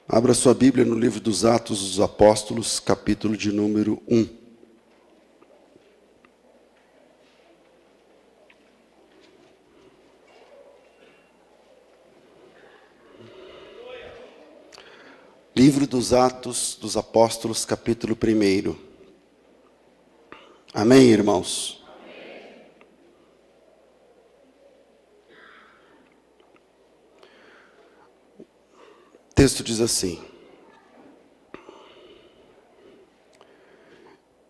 Abra sua Bíblia no livro dos Atos dos Apóstolos, capítulo de número 1. Livro dos Atos dos Apóstolos, capítulo 1. Amém, irmãos? O texto diz assim: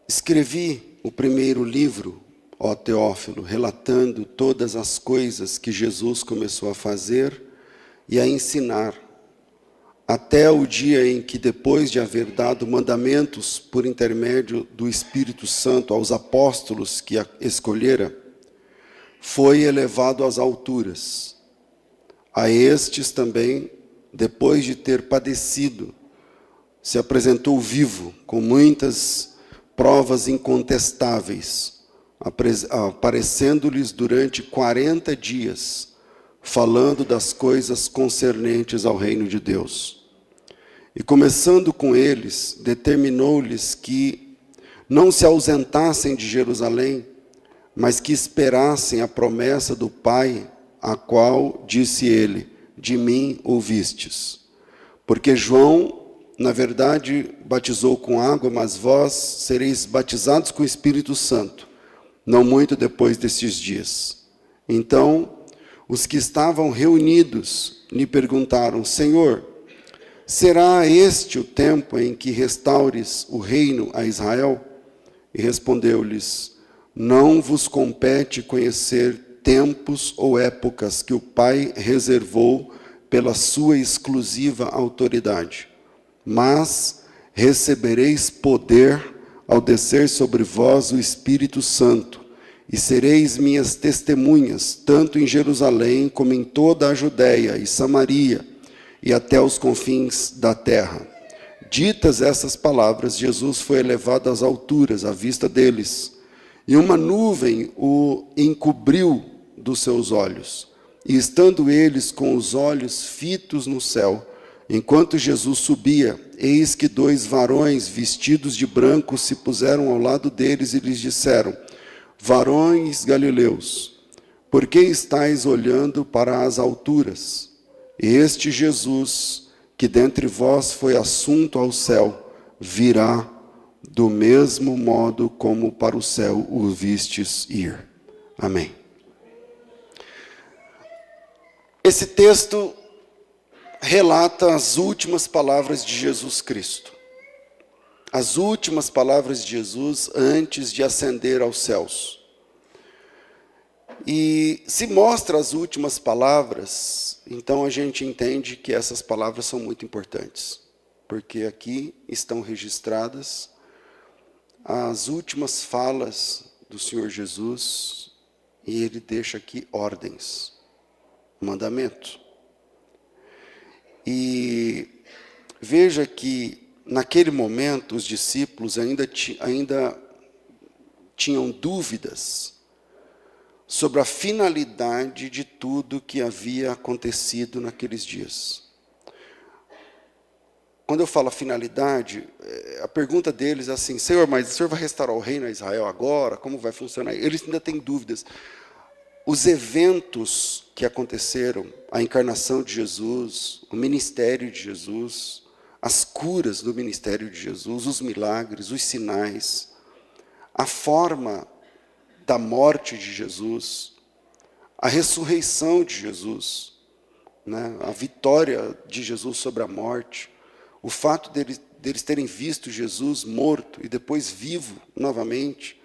Escrevi o primeiro livro, ó Teófilo, relatando todas as coisas que Jesus começou a fazer e a ensinar, até o dia em que, depois de haver dado mandamentos por intermédio do Espírito Santo aos apóstolos que escolhera, foi elevado às alturas. A estes também, depois de ter padecido, se apresentou vivo, com muitas provas incontestáveis, aparecendo-lhes durante 40 dias, falando das coisas concernentes ao reino de Deus. E começando com eles, determinou-lhes que não se ausentassem de Jerusalém, mas que esperassem a promessa do Pai, a qual disse ele: de mim ouvistes. Porque João, na verdade, batizou com água, mas vós sereis batizados com o Espírito Santo, não muito depois destes dias. Então, os que estavam reunidos lhe perguntaram: Senhor, será este o tempo em que restaures o reino a Israel? E respondeu-lhes: Não vos compete conhecer tempos ou épocas que o Pai reservou pela sua exclusiva autoridade, mas recebereis poder ao descer sobre vós o Espírito Santo, e sereis minhas testemunhas, tanto em Jerusalém como em toda a Judéia e Samaria, e até os confins da terra. Ditas essas palavras, Jesus foi elevado às alturas, à vista deles, e uma nuvem o encobriu dos seus olhos. E estando eles com os olhos fitos no céu, enquanto Jesus subia, eis que 2 varões vestidos de branco se puseram ao lado deles e lhes disseram: Varões galileus, por que estáis olhando para as alturas? Este Jesus, que dentre vós foi assunto ao céu, virá do mesmo modo como para o céu o vistes ir. Amém. Esse texto relata as últimas palavras de Jesus Cristo. As últimas palavras de Jesus antes de ascender aos céus. E se mostra as últimas palavras, então a gente entende que essas palavras são muito importantes. Porque aqui estão registradas as últimas falas do Senhor Jesus, e ele deixa aqui ordens, mandamento. E veja que naquele momento os discípulos ainda tinham dúvidas sobre a finalidade de tudo que havia acontecido naqueles dias. Quando eu falo finalidade, a pergunta deles é assim: Senhor, mas o Senhor vai restaurar o reino a Israel agora? Como vai funcionar? Eles ainda têm dúvidas. Os eventos que aconteceram, a encarnação de Jesus, o ministério de Jesus, as curas do ministério de Jesus, os milagres, os sinais, a forma da morte de Jesus, a ressurreição de Jesus, né, a vitória de Jesus sobre a morte, o fato deles terem visto Jesus morto e depois vivo novamente,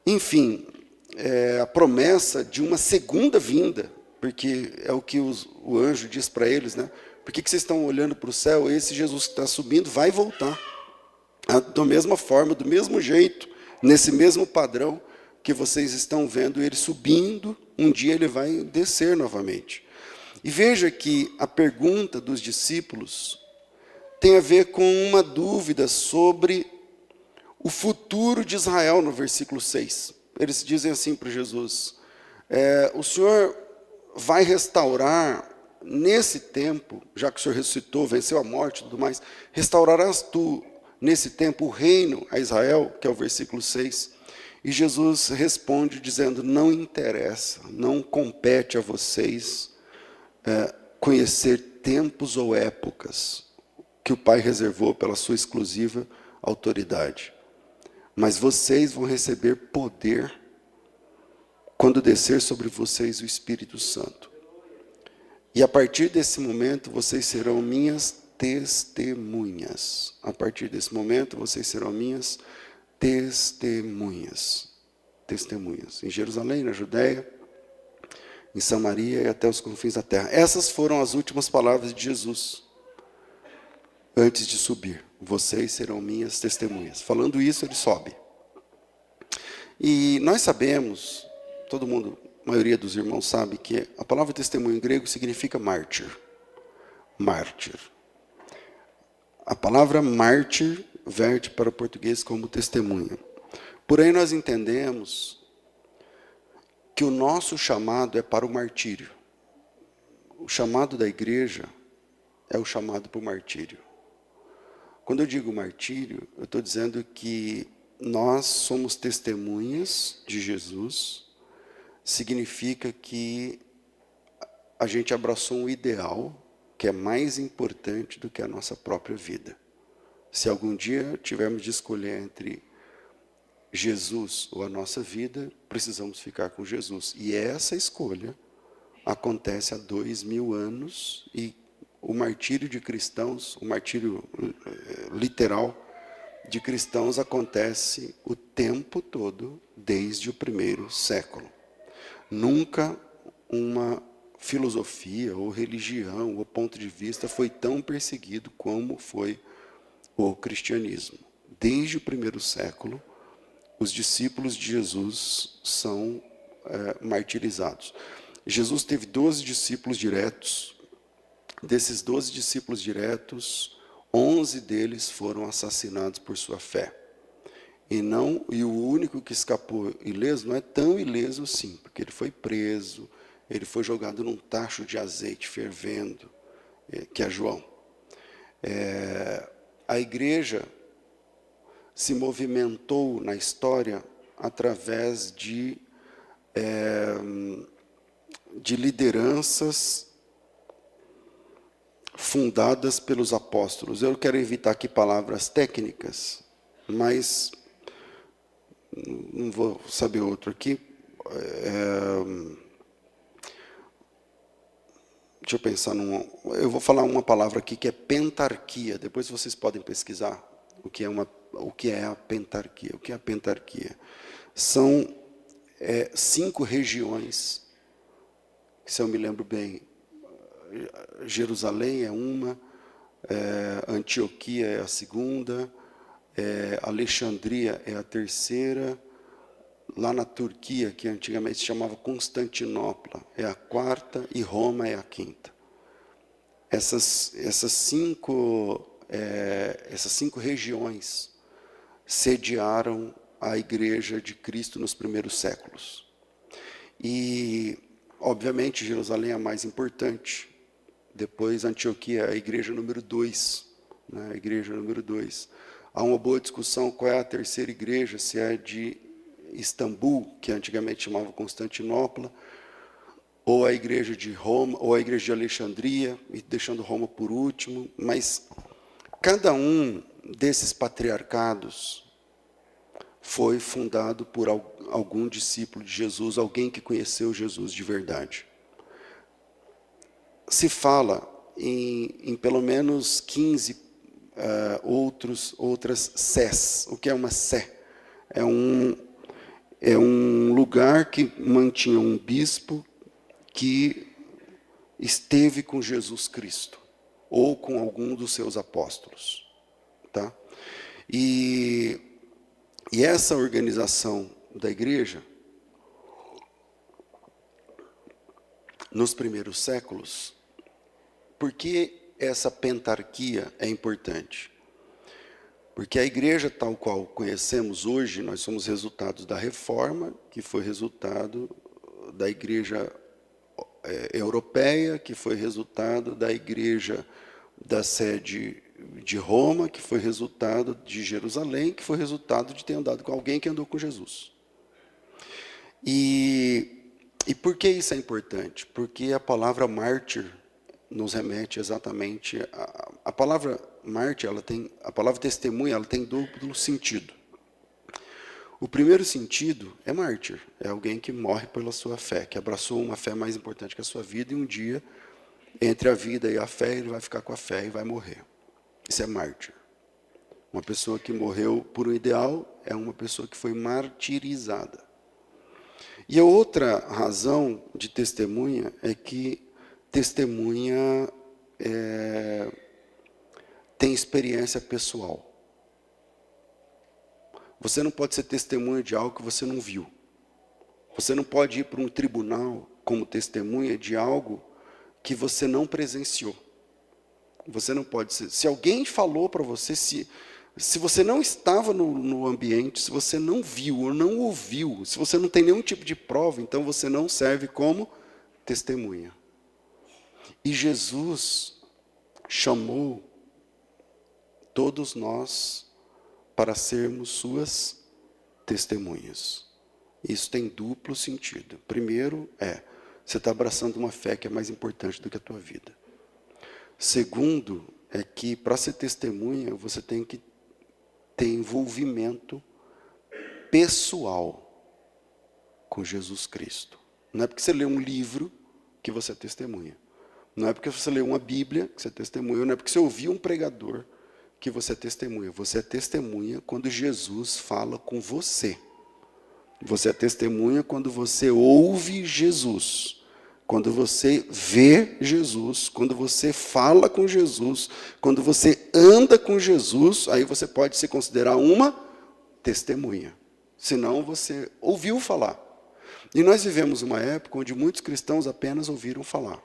enfim, a promessa de uma segunda vinda, porque é o que o anjo diz para eles, né? Por que vocês estão olhando para o céu? Esse Jesus que está subindo vai voltar, da mesma forma, do mesmo jeito, nesse mesmo padrão que vocês estão vendo ele subindo, um dia ele vai descer novamente. E veja que a pergunta dos discípulos tem a ver com uma dúvida sobre o futuro de Israel, no versículo 6. Eles dizem assim para Jesus: o Senhor vai restaurar nesse tempo, já que o Senhor ressuscitou, venceu a morte e tudo mais, restaurarás tu, nesse tempo, o reino a Israel, que é o versículo 6. E Jesus responde dizendo, não interessa, não compete a vocês conhecer tempos ou épocas que o Pai reservou pela sua exclusiva autoridade. Mas vocês vão receber poder quando descer sobre vocês o Espírito Santo. E a partir desse momento, vocês serão minhas testemunhas. A partir desse momento, vocês serão minhas testemunhas. Testemunhas. Em Jerusalém, na Judéia, em Samaria e até os confins da terra. Essas foram as últimas palavras de Jesus, antes de subir. Vocês serão minhas testemunhas. Falando isso, ele sobe. E nós sabemos, todo mundo, a maioria dos irmãos sabe, que a palavra testemunho em grego significa mártir. Mártir. A palavra mártir verte para o português como testemunha. Porém, nós entendemos que o nosso chamado é para o martírio. O chamado da igreja é o chamado para o martírio. Quando eu digo martírio, eu estou dizendo que nós somos testemunhas de Jesus, significa que a gente abraçou um ideal que é mais importante do que a nossa própria vida. Se algum dia tivermos de escolher entre Jesus ou a nossa vida, precisamos ficar com Jesus. E essa escolha acontece há 2000 anos e o martírio de cristãos, o martírio literal de cristãos acontece o tempo todo desde o primeiro século. Nunca uma filosofia ou religião ou ponto de vista foi tão perseguido como foi o cristianismo. Desde o primeiro século, os discípulos de Jesus são martirizados. Jesus teve 12 discípulos diretos. Desses 12 discípulos diretos, 11 deles foram assassinados por sua fé. E o único que escapou ileso não é tão ileso assim, porque ele foi preso, ele foi jogado num tacho de azeite fervendo, que é João. A igreja se movimentou na história através de lideranças fundadas pelos apóstolos. Eu quero evitar aqui palavras técnicas, mas não vou saber outro aqui. Deixa eu pensar eu vou falar uma palavra aqui que é pentarquia. Depois vocês podem pesquisar o que é a pentarquia. O que é a pentarquia? São 5 regiões, se eu me lembro bem. Jerusalém é uma, Antioquia é a segunda, Alexandria é a terceira, lá na Turquia, que antigamente se chamava Constantinopla, é a quarta e Roma é a quinta. Essas cinco regiões sediaram a igreja de Cristo nos primeiros séculos. E, obviamente, Jerusalém é a mais importante. Depois, Antioquia é a igreja número 2. Né? A igreja número 2. Há uma boa discussão qual é a terceira igreja, se é de Istambul, que antigamente chamava Constantinopla, ou a igreja de Roma, ou a igreja de Alexandria, e deixando Roma por último. Mas cada um desses patriarcados foi fundado por algum discípulo de Jesus, alguém que conheceu Jesus de verdade. Se fala em pelo menos 15 outras sés. O que é uma sé? É um lugar que mantinha um bispo que esteve com Jesus Cristo, ou com algum dos seus apóstolos. Tá? E essa organização da igreja, nos primeiros séculos, por que essa pentarquia é importante? Porque a igreja tal qual conhecemos hoje, nós somos resultados da reforma, que foi resultado da igreja europeia, que foi resultado da igreja da sede de Roma, que foi resultado de Jerusalém, que foi resultado de ter andado com alguém que andou com Jesus. E por que isso é importante? Porque a palavra mártir nos remete exatamente a palavra mártir, a palavra testemunha, ela tem duplo sentido. O primeiro sentido é mártir, é alguém que morre pela sua fé, que abraçou uma fé mais importante que a sua vida, e um dia, entre a vida e a fé, ele vai ficar com a fé e vai morrer. Isso é mártir. Uma pessoa que morreu por um ideal é uma pessoa que foi martirizada. E a outra razão de testemunha é que testemunha tem experiência pessoal. Você não pode ser testemunha de algo que você não viu. Você não pode ir para um tribunal como testemunha de algo que você não presenciou. Você não pode ser. Se alguém falou para você, se você não estava no ambiente, se você não viu ou não ouviu, se você não tem nenhum tipo de prova, então você não serve como testemunha. E Jesus chamou todos nós para sermos suas testemunhas. Isso tem duplo sentido. Primeiro você está abraçando uma fé que é mais importante do que a tua vida. Segundo, é que para ser testemunha, você tem que ter envolvimento pessoal com Jesus Cristo. Não é porque você lê um livro que você é testemunha. Não é porque você lê uma Bíblia que você é testemunha. Não é porque você ouviu um pregador que você é testemunha. Você é testemunha quando Jesus fala com você. Você é testemunha quando você ouve Jesus. Quando você vê Jesus, quando você fala com Jesus, quando você anda com Jesus, aí você pode se considerar uma testemunha. Senão você ouviu falar. E nós vivemos uma época onde muitos cristãos apenas ouviram falar.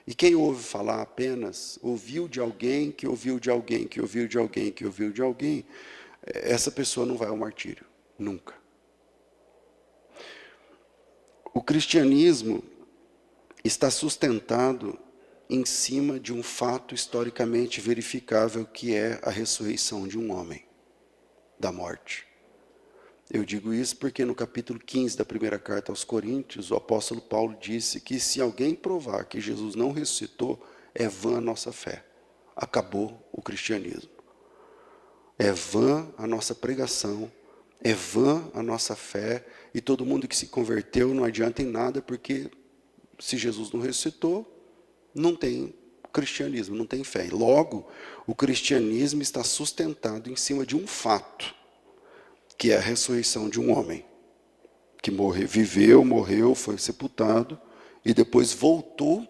E quem ouve falar apenas, ouviu de alguém, que ouviu de alguém, que ouviu de alguém, que ouviu de alguém, essa pessoa não vai ao martírio. Nunca. O cristianismo está sustentado em cima de um fato historicamente verificável, que é a ressurreição de um homem da morte. Eu digo isso porque no capítulo 15 da primeira carta aos Coríntios, o apóstolo Paulo disse que se alguém provar que Jesus não ressuscitou, é vã a nossa fé. Acabou o cristianismo. É vã a nossa pregação, é vã a nossa fé, e todo mundo que se converteu não adianta em nada, porque se Jesus não ressuscitou, não tem cristianismo, não tem fé. Logo, o cristianismo está sustentado em cima de um fato, que é a ressurreição de um homem, que viveu, morreu, foi sepultado, e depois voltou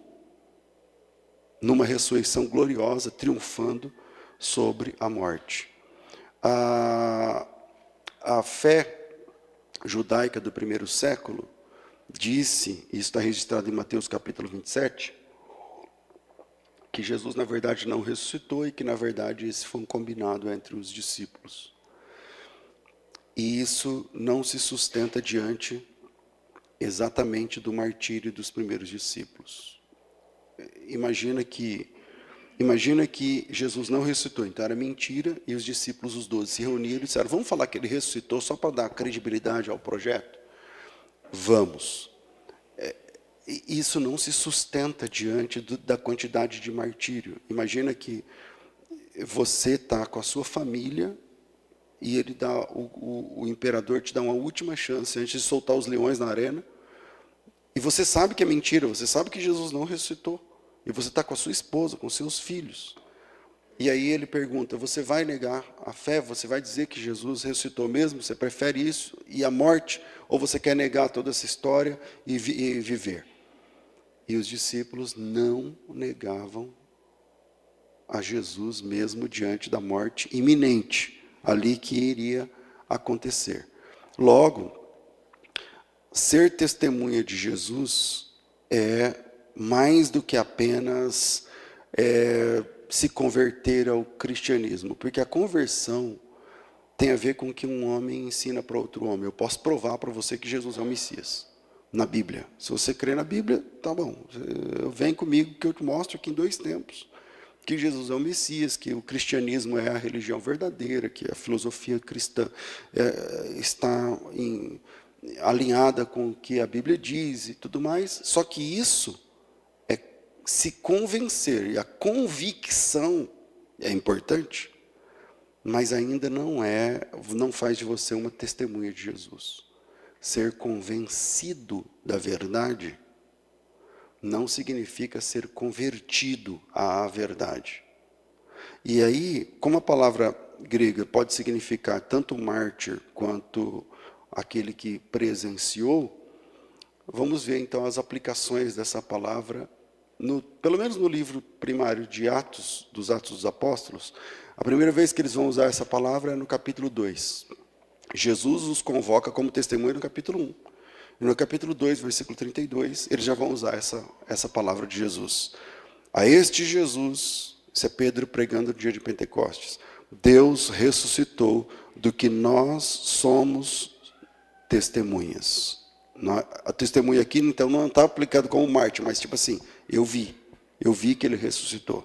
numa ressurreição gloriosa, triunfando sobre a morte. A fé judaica do primeiro século disse, e está registrado em Mateus capítulo 27, que Jesus na verdade não ressuscitou e que na verdade esse foi um combinado entre os discípulos. E isso não se sustenta diante exatamente do martírio dos primeiros discípulos. Imagina que Jesus não ressuscitou, então era mentira, e os discípulos, os 12, se reuniram e disseram, vamos falar que ele ressuscitou só para dar credibilidade ao projeto? Vamos. Isso não se sustenta diante da quantidade de martírio. Imagina que você está com a sua família e ele dá, o imperador te dá uma última chance antes de soltar os leões na arena, e você sabe que é mentira, você sabe que Jesus não ressuscitou, e você está com a sua esposa, com seus filhos, e aí ele pergunta, você vai negar a fé, você vai dizer que Jesus ressuscitou mesmo, você prefere isso e a morte, ou você quer negar toda essa história e viver? E os discípulos não negavam a Jesus mesmo diante da morte iminente, ali que iria acontecer. Logo, ser testemunha de Jesus é mais do que apenas se converter ao cristianismo, porque a conversão tem a ver com o que um homem ensina para outro homem. Eu posso provar para você que Jesus é o Messias. na Bíblia. Se você crê na Bíblia, tá bom. Vem comigo que eu te mostro aqui em 2 tempos que Jesus é o Messias, que o cristianismo é a religião verdadeira, que a filosofia cristã está alinhada com o que a Bíblia diz e tudo mais. Só que isso é se convencer, e a convicção é importante, mas ainda não faz de você uma testemunha de Jesus. Ser convencido da verdade não significa ser convertido à verdade. E aí, como a palavra grega pode significar tanto mártir quanto aquele que presenciou, vamos ver então as aplicações dessa palavra, pelo menos no livro primário de Atos, dos Atos dos Apóstolos. A primeira vez que eles vão usar essa palavra é no capítulo 2. Jesus os convoca como testemunha no capítulo 1. E no capítulo 2, versículo 32, eles já vão usar essa palavra de Jesus. A este Jesus, isso é Pedro pregando no dia de Pentecostes, Deus ressuscitou do que nós somos testemunhas. A testemunha aqui, então, não está aplicado como mártir, mas tipo assim, eu vi que ele ressuscitou.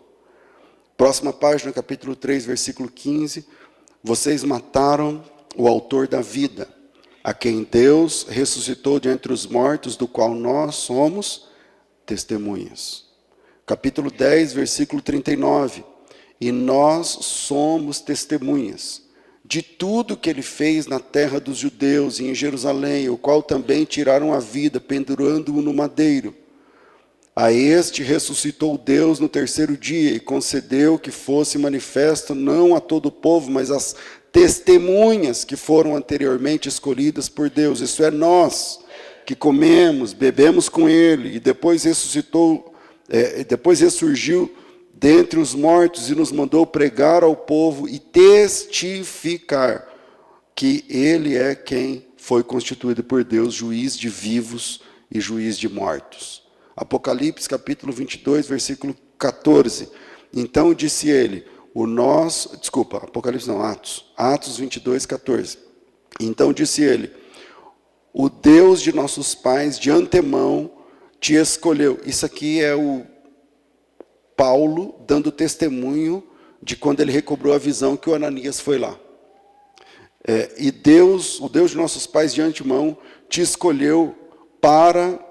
Próxima página, capítulo 3, versículo 15, vocês mataram o autor da vida, a quem Deus ressuscitou de entre os mortos, do qual nós somos testemunhas. Capítulo 10, versículo 39. E nós somos testemunhas de tudo que ele fez na terra dos judeus e em Jerusalém, o qual também tiraram a vida, pendurando-o no madeiro. A este ressuscitou Deus no 3º dia e concedeu que fosse manifesto não a todo o povo, mas às testemunhas que foram anteriormente escolhidas por Deus. Isso é nós, que comemos, bebemos com ele, e depois ressurgiu dentre os mortos e nos mandou pregar ao povo e testificar que ele é quem foi constituído por Deus, juiz de vivos e juiz de mortos. Apocalipse capítulo 22, versículo 14. Então disse ele, Atos 22, 14. Então disse ele, o Deus de nossos pais de antemão te escolheu. Isso aqui é o Paulo dando testemunho de quando ele recobrou a visão que o Ananias foi lá. E Deus, o Deus de nossos pais de antemão, te escolheu para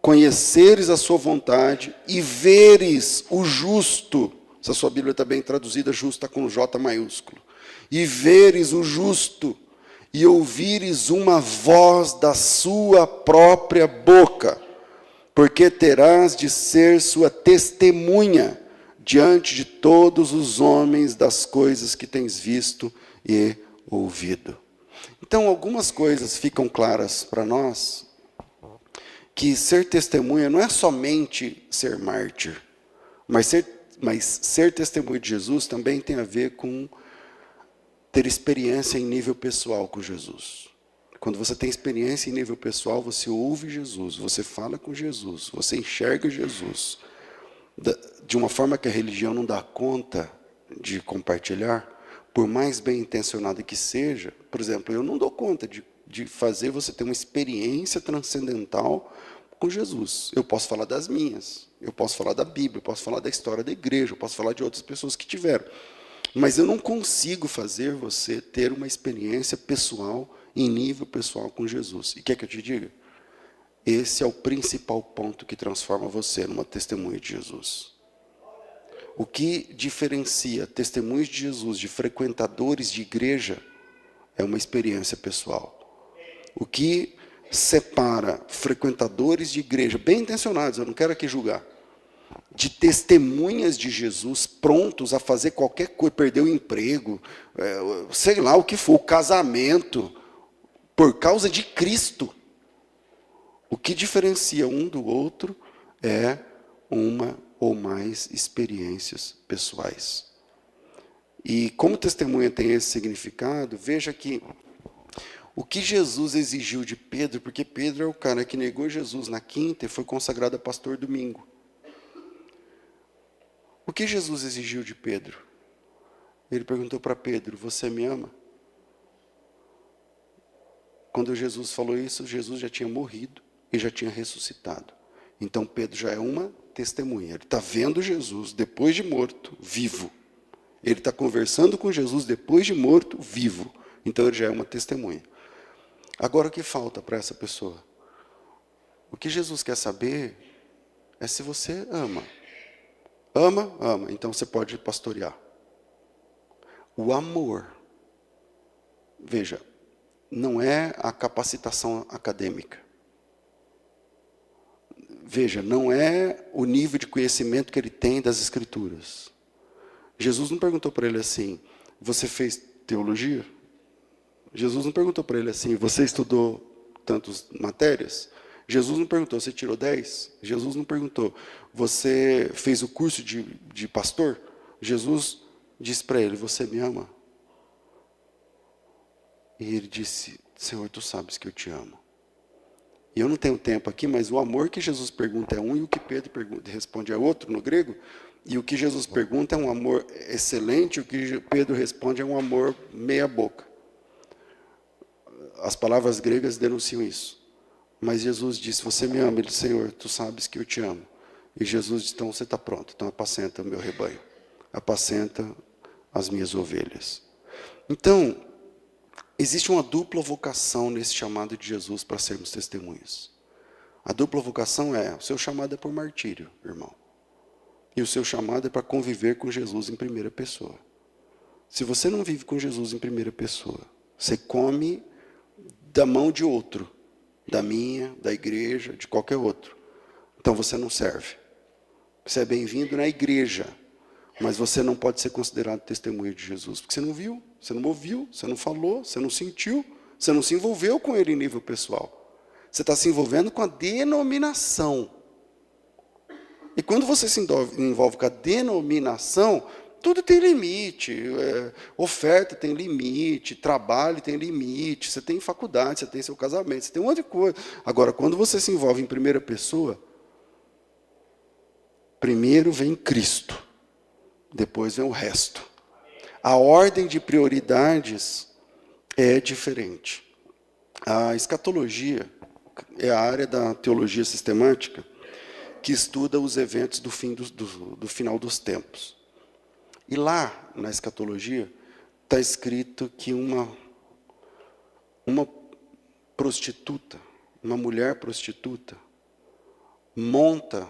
conheceres a sua vontade e veres o justo. Se a sua Bíblia está bem traduzida, justa com J maiúsculo. E veres o justo e ouvires uma voz da sua própria boca, porque terás de ser sua testemunha diante de todos os homens das coisas que tens visto e ouvido. Então, algumas coisas ficam claras para nós, que ser testemunha não é somente ser mártir, mas ser testemunha de Jesus também tem a ver com ter experiência em nível pessoal com Jesus. Quando você tem experiência em nível pessoal, você ouve Jesus, você fala com Jesus, você enxerga Jesus. De uma forma que a religião não dá conta de compartilhar, por mais bem intencionada que seja. Por exemplo, eu não dou conta de fazer você ter uma experiência transcendental com Jesus. Eu posso falar das minhas, eu posso falar da Bíblia, eu posso falar da história da igreja, eu posso falar de outras pessoas que tiveram. Mas eu não consigo fazer você ter uma experiência pessoal, em nível pessoal com Jesus. E quer que eu te diga? Esse é o principal ponto que transforma você numa testemunha de Jesus. O que diferencia testemunhos de Jesus de frequentadores de igreja é uma experiência pessoal. O que separa frequentadores de igreja, bem intencionados, eu não quero aqui julgar, de testemunhas de Jesus prontos a fazer qualquer coisa, perder o emprego, sei lá o que for, o casamento, por causa de Cristo. O que diferencia um do outro é uma ou mais experiências pessoais. E como testemunha tem esse significado, veja que o que Jesus exigiu de Pedro, porque Pedro é o cara que negou Jesus na quinta e foi consagrado a pastor domingo. O que Jesus exigiu de Pedro? Ele perguntou para Pedro, você me ama? Quando Jesus falou isso, Jesus já tinha morrido. e já tinha ressuscitado. Então Pedro já é uma testemunha. Ele está vendo Jesus depois de morto, vivo. Ele está conversando com Jesus depois de morto, vivo. Então ele já é uma testemunha. Agora o que falta para essa pessoa? O que Jesus quer saber é se você ama. Ama? Ama. Então você pode pastorear. O amor, veja, não é a capacitação acadêmica. Veja, não é o nível de conhecimento que ele tem das Escrituras. Jesus não perguntou para ele assim, você fez teologia? Jesus não perguntou para ele assim, você estudou tantas matérias? Jesus não perguntou, você tirou 10? Jesus não perguntou, você fez o curso de pastor? Jesus disse para ele, você me ama? E ele disse, Senhor, tu sabes que eu te amo. E eu não tenho tempo aqui, mas o amor que Jesus pergunta é um e o que Pedro responde é outro no grego. E o que Jesus pergunta é um amor excelente, e o que Pedro responde é um amor meia boca. As palavras gregas denunciam isso. Mas Jesus disse, você me ama? Ele disse, Senhor, tu sabes que eu te amo. E Jesus disse, então você está pronto, então apacenta o meu rebanho. Apacenta as minhas ovelhas. Então, existe uma dupla vocação nesse chamado de Jesus para sermos testemunhas. A dupla vocação é, o seu chamado é por martírio, irmão. E o seu chamado é para conviver com Jesus em primeira pessoa. Se você não vive com Jesus em primeira pessoa, você come da mão de outro, da minha, da igreja, de qualquer outro. Então você não serve. Você é bem-vindo na igreja, mas você não pode ser considerado testemunha de Jesus, porque você não viu, você não ouviu, você não falou, você não sentiu, você não se envolveu com ele em nível pessoal. Você está se envolvendo com a denominação. E quando você se envolve com a denominação, tudo tem limite, oferta tem limite, trabalho tem limite, você tem faculdade, você tem seu casamento, você tem um monte de coisa. Agora, quando você se envolve em primeira pessoa, primeiro vem Cristo, depois vem o resto. A ordem de prioridades é diferente. A escatologia é a área da teologia sistemática que estuda os eventos do final dos tempos. E lá, na escatologia, está escrito que uma prostituta, uma mulher prostituta, monta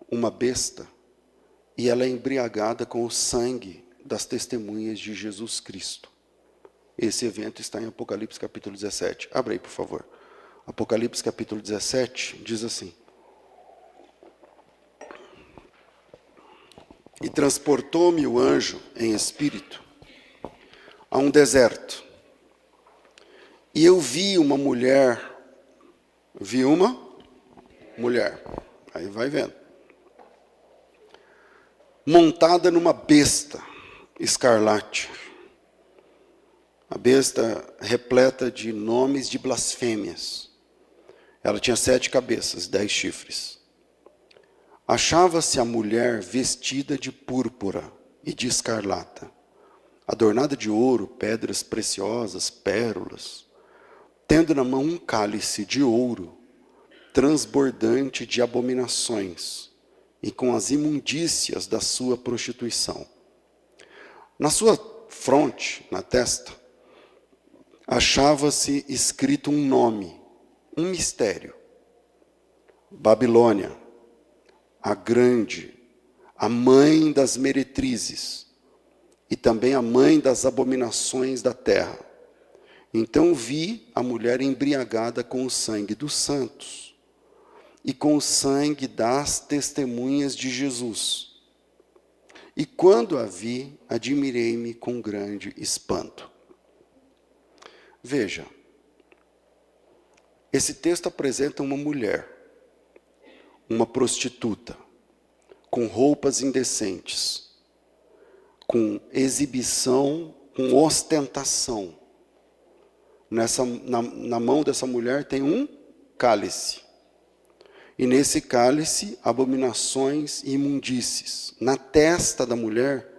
uma besta e ela é embriagada com o sangue das testemunhas de Jesus Cristo. Esse evento está em Apocalipse capítulo 17. Abra aí, por favor. Apocalipse capítulo 17 diz assim. E transportou-me o anjo em espírito a um deserto. E eu vi uma mulher, aí vai vendo, montada numa besta escarlate. A besta repleta de nomes de blasfêmias. Ela tinha 7 cabeças, 10 chifres. Achava-se a mulher vestida de púrpura e de escarlata, adornada de ouro, pedras preciosas, pérolas, tendo na mão um cálice de ouro, transbordante de abominações, e com as imundícias da sua prostituição. Na sua fronte, na testa, achava-se escrito um nome, um mistério. Babilônia, a grande, a mãe das meretrizes, e também a mãe das abominações da terra. Então vi a mulher embriagada com o sangue dos santos, e com o sangue das testemunhas de Jesus. E quando a vi, admirei-me com grande espanto. Veja, esse texto apresenta uma mulher, uma prostituta, com roupas indecentes, com exibição, com ostentação. Na mão dessa mulher tem um cálice. E nesse cálice, abominações e imundícies. Na testa da mulher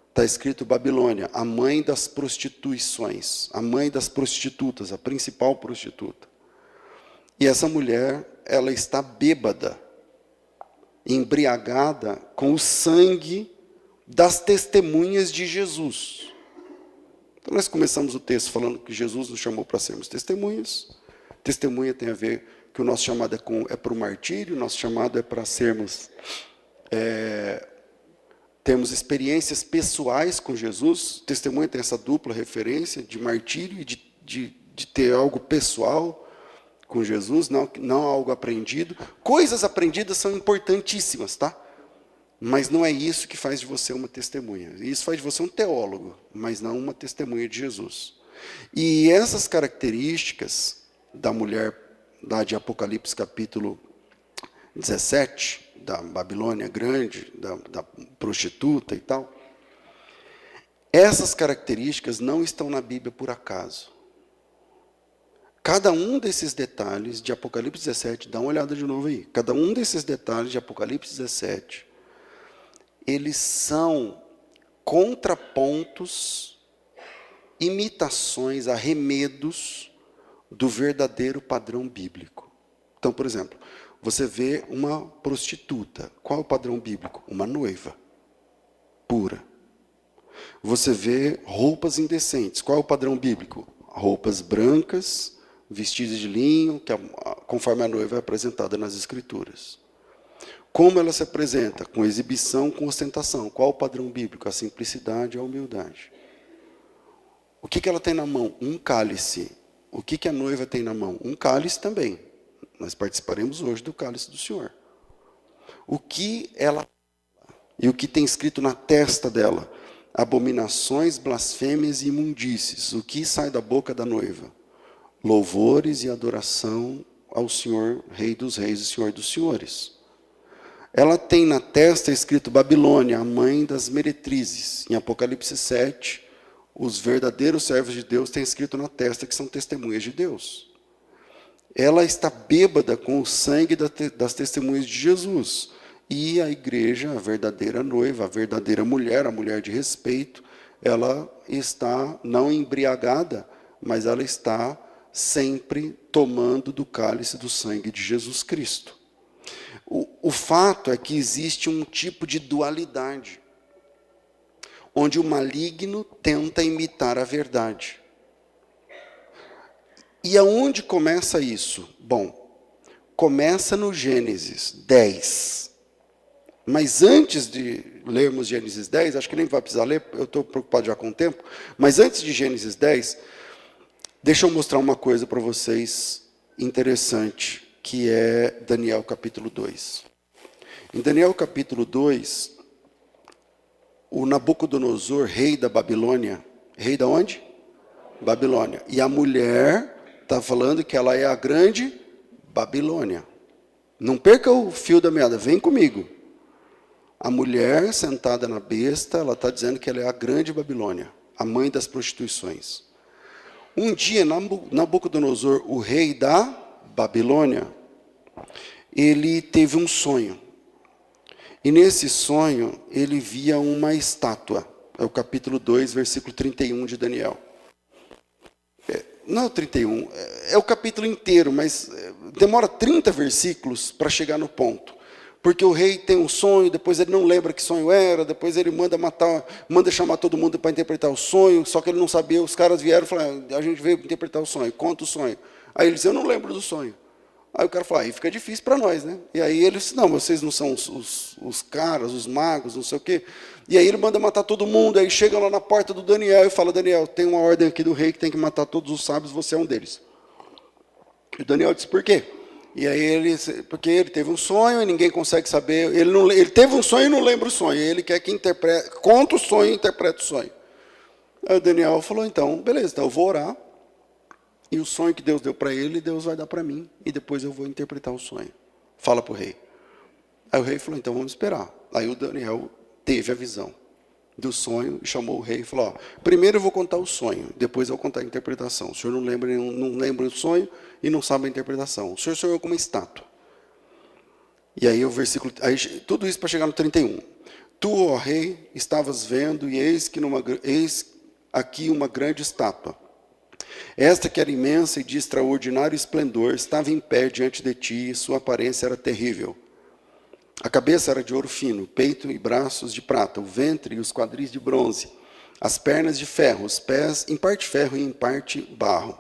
está escrito Babilônia, a mãe das prostituições, a mãe das prostitutas, a principal prostituta. E essa mulher ela está bêbada, embriagada com o sangue das testemunhas de Jesus. Então nós começamos o texto falando que Jesus nos chamou para sermos testemunhas. Testemunha tem a ver que o nosso chamado é para o martírio, o nosso chamado é para sermos, termos experiências pessoais com Jesus. Testemunha tem essa dupla referência de martírio e de ter algo pessoal com Jesus, não algo aprendido. Coisas aprendidas são importantíssimas, tá? Mas não é isso que faz de você uma testemunha. Isso faz de você um teólogo, mas não uma testemunha de Jesus. E essas características da mulher lá de Apocalipse capítulo 17, da Babilônia grande, da prostituta e tal, essas características não estão na Bíblia por acaso. Cada um desses detalhes de Apocalipse 17, dá uma olhada de novo aí, cada um desses detalhes de Apocalipse 17, eles são contrapontos, imitações, arremedos do verdadeiro padrão bíblico. Então, por exemplo, você vê uma prostituta. Qual é o padrão bíblico? Uma noiva pura. Você vê roupas indecentes. Qual é o padrão bíblico? Roupas brancas, vestidas de linho, conforme a noiva é apresentada nas Escrituras. Como ela se apresenta? Com exibição, com ostentação. Qual o padrão bíblico? A simplicidade e a humildade. O que ela tem na mão? Um cálice. O que a noiva tem na mão? Um cálice também. Nós participaremos hoje do cálice do Senhor. O que ela... E o que tem escrito na testa dela? Abominações, blasfêmias e imundícies. O que sai da boca da noiva? Louvores e adoração ao Senhor, Rei dos Reis e Senhor dos Senhores. Ela tem na testa escrito Babilônia, a mãe das meretrizes. Em Apocalipse 7, os verdadeiros servos de Deus têm escrito na testa que são testemunhas de Deus. Ela está bêbada com o sangue das testemunhas de Jesus. E a igreja, a verdadeira noiva, a verdadeira mulher, a mulher de respeito, ela está não embriagada, mas ela está sempre tomando do cálice do sangue de Jesus Cristo. O fato é que existe um tipo de dualidade, onde o maligno tenta imitar a verdade. E aonde começa isso? Bom, começa no Gênesis 10. Mas antes de lermos Gênesis 10, acho que nem vai precisar ler, eu estou preocupado já com o tempo, mas antes de Gênesis 10, deixa eu mostrar uma coisa para vocês interessante, que é Daniel capítulo 2. Em Daniel capítulo 2, o Nabucodonosor, rei da Babilônia, rei da onde? Babilônia. E a mulher está falando que ela é a grande Babilônia. Não perca o fio da meada, vem comigo. A mulher sentada na besta, ela está dizendo que ela é a grande Babilônia, a mãe das prostituições. Um dia, Nabucodonosor, o rei da Babilônia, ele teve um sonho. E nesse sonho, ele via uma estátua. É o capítulo 2, versículo 31 de Daniel. Não é o 31, é o capítulo inteiro, mas demora 30 versículos para chegar no ponto. Porque o rei tem um sonho, depois ele não lembra que sonho era, depois ele manda chamar todo mundo para interpretar o sonho, só que ele não sabia, os caras vieram e falaram, a gente veio interpretar o sonho, conta o sonho. Aí ele disse, eu não lembro do sonho. Aí o cara falou, aí fica difícil para nós, né? E aí ele disse, não, vocês não são os caras, os magos, não sei o quê. E aí ele manda matar todo mundo, aí chega lá na porta do Daniel e fala, Daniel, tem uma ordem aqui do rei que tem que matar todos os sábios, você é um deles. E o Daniel disse, por quê? E aí porque ele teve um sonho e ninguém consegue saber, ele teve um sonho e não lembra o sonho, ele quer que conta o sonho e interprete o sonho. Aí o Daniel falou, então, beleza, então eu vou orar, e o sonho que Deus deu para ele, Deus vai dar para mim, e depois eu vou interpretar o sonho. Fala para o rei. Aí o rei falou, então vamos esperar. Aí o Daniel teve a visão do sonho, chamou o rei e falou, primeiro eu vou contar o sonho, depois eu vou contar a interpretação. O senhor não lembra o sonho e não sabe a interpretação. O senhor sonhou com uma estátua. E aí o versículo, tudo isso para chegar no 31. Tu, ó rei, estavas vendo, e eis aqui uma grande estátua, Esta que era imensa e de extraordinário esplendor, estava em pé diante de ti, e sua aparência era terrível. A cabeça era de ouro fino, peito e braços de prata, o ventre e os quadris de bronze, as pernas de ferro, os pés em parte ferro e em parte barro.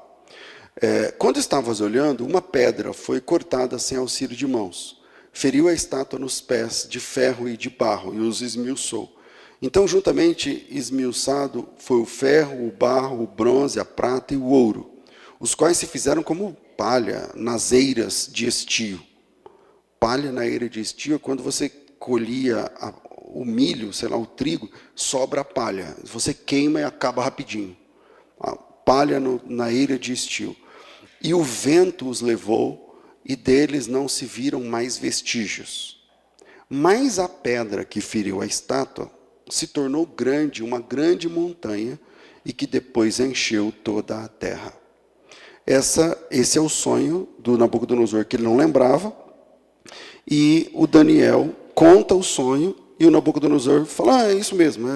Quando estavas olhando, uma pedra foi cortada sem auxílio de mãos. Feriu a estátua nos pés de ferro e de barro e os esmiuçou. Então, juntamente esmiuçado foi o ferro, o barro, o bronze, a prata e o ouro, os quais se fizeram como palha nas eiras de estio. Palha na eira de estio é quando você colhia o milho, sei lá, o trigo, sobra a palha. Você queima e acaba rapidinho. A palha na eira de estio. E o vento os levou, e deles não se viram mais vestígios. Mas a pedra que feriu a estátua se tornou grande, uma grande montanha, e que depois encheu toda a terra. Esse é o sonho do Nabucodonosor, que ele não lembrava, e o Daniel conta o sonho, e o Nabucodonosor fala, é isso mesmo,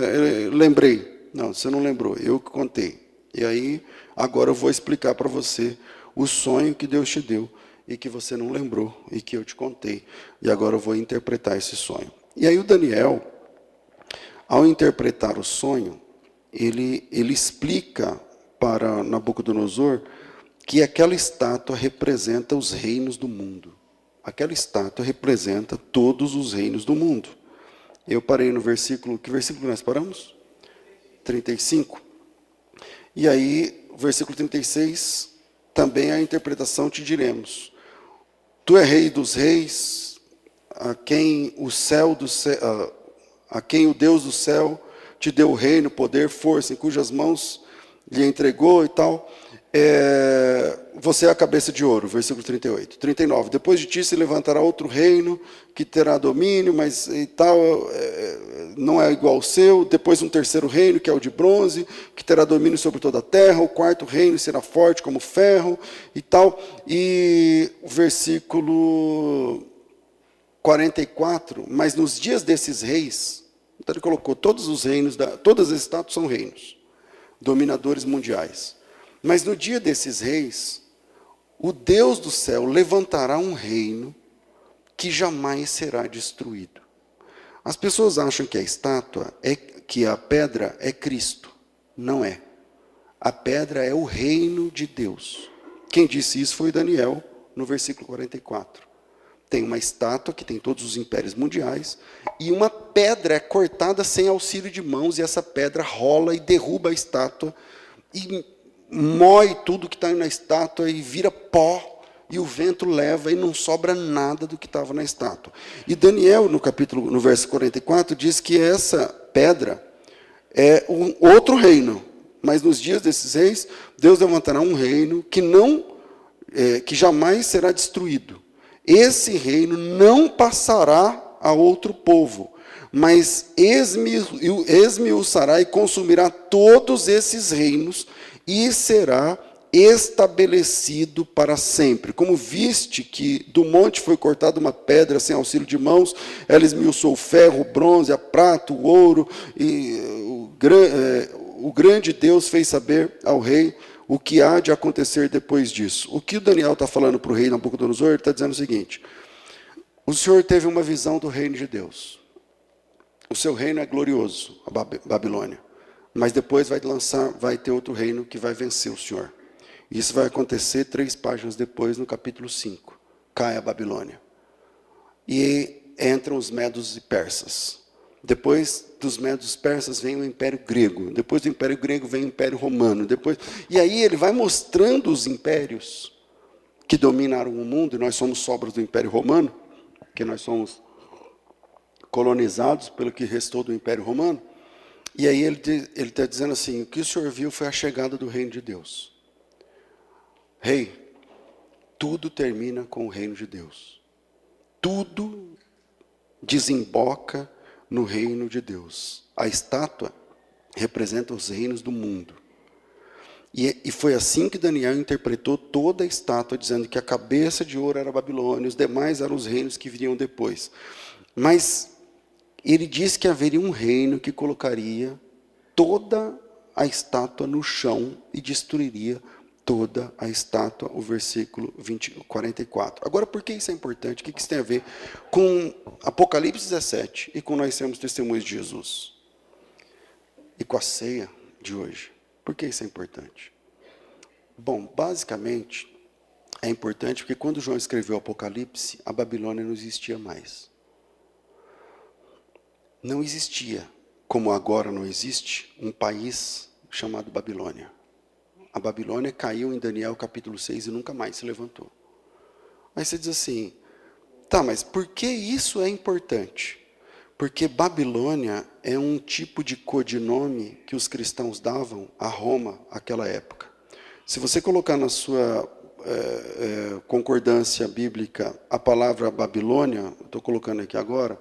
lembrei. Não, você não lembrou, eu que contei. E aí, agora eu vou explicar para você o sonho que Deus te deu, e que você não lembrou, e que eu te contei. E agora eu vou interpretar esse sonho. E aí o Daniel, ao interpretar o sonho, ele explica para Nabucodonosor que aquela estátua representa os reinos do mundo. Aquela estátua representa todos os reinos do mundo. Eu parei no versículo, que versículo nós paramos? 35. E aí, versículo 36, também a interpretação te diremos. Tu é rei dos reis, a quem o Deus do céu te deu o reino, poder, força, em cujas mãos lhe entregou e tal. Você é a cabeça de ouro, versículo 38. 39. Depois de ti se levantará outro reino que terá domínio, mas e tal, não é igual ao seu. Depois um terceiro reino, que é o de bronze, que terá domínio sobre toda a terra. O quarto reino será forte como ferro e tal. E o versículo 44. Mas nos dias desses reis, então ele colocou todos os reinos, todas as estátuas são reinos, dominadores mundiais. Mas no dia desses reis, o Deus do céu levantará um reino que jamais será destruído. As pessoas acham que a estátua, que a pedra é Cristo. Não é. A pedra é o reino de Deus. Quem disse isso foi Daniel, no versículo 44. Tem uma estátua que tem todos os impérios mundiais, e uma pedra é cortada sem auxílio de mãos, e essa pedra rola e derruba a estátua, e mói tudo que está na estátua e vira pó, e o vento leva e não sobra nada do que estava na estátua. E Daniel, no verso 44, diz que essa pedra é um outro reino, mas nos dias desses reis, Deus levantará um reino que jamais será destruído. Esse reino não passará a outro povo, mas esmiuçará e consumirá todos esses reinos, e será estabelecido para sempre. Como viste que do monte foi cortada uma pedra sem auxílio de mãos, ela esmiuçou o ferro, o bronze, a prata, o ouro, e o grande Deus fez saber ao rei o que há de acontecer depois disso. O que o Daniel está falando para o rei Nabucodonosor, ele está dizendo o seguinte: o Senhor teve uma visão do reino de Deus. O seu reino é glorioso, a Babilônia. Mas depois vai ter outro reino que vai vencer o Senhor. Isso vai acontecer 3 páginas depois, no capítulo 5. Cai a Babilônia. E entram os medos e persas. Depois dos medos e persas vem o Império Grego. Depois do Império Grego vem o Império Romano. E aí ele vai mostrando os impérios que dominaram o mundo, e nós somos sobras do Império Romano, porque nós somos colonizados pelo que restou do Império Romano. E aí ele está dizendo assim, o que o Senhor viu foi a chegada do reino de Deus. Rei, tudo termina com o reino de Deus. Tudo desemboca no reino de Deus. A estátua representa os reinos do mundo. E foi assim que Daniel interpretou toda a estátua, dizendo que a cabeça de ouro era a Babilônia, os demais eram os reinos que viriam depois. Mas ele disse que haveria um reino que colocaria toda a estátua no chão e destruiria toda a estátua, o versículo 44. Agora, por que isso é importante? O que isso tem a ver com Apocalipse 17 e com nós sermos testemunhas de Jesus? E com a ceia de hoje. Por que isso é importante? Bom, basicamente, é importante porque quando João escreveu o Apocalipse, a Babilônia não existia mais. Não existia, como agora não existe, um país chamado Babilônia. A Babilônia caiu em Daniel capítulo 6 e nunca mais se levantou. Aí você diz assim, tá, mas por que isso é importante? Porque Babilônia é um tipo de codinome que os cristãos davam a Roma naquela época. Se você colocar na sua concordância bíblica a palavra Babilônia, estou colocando aqui agora,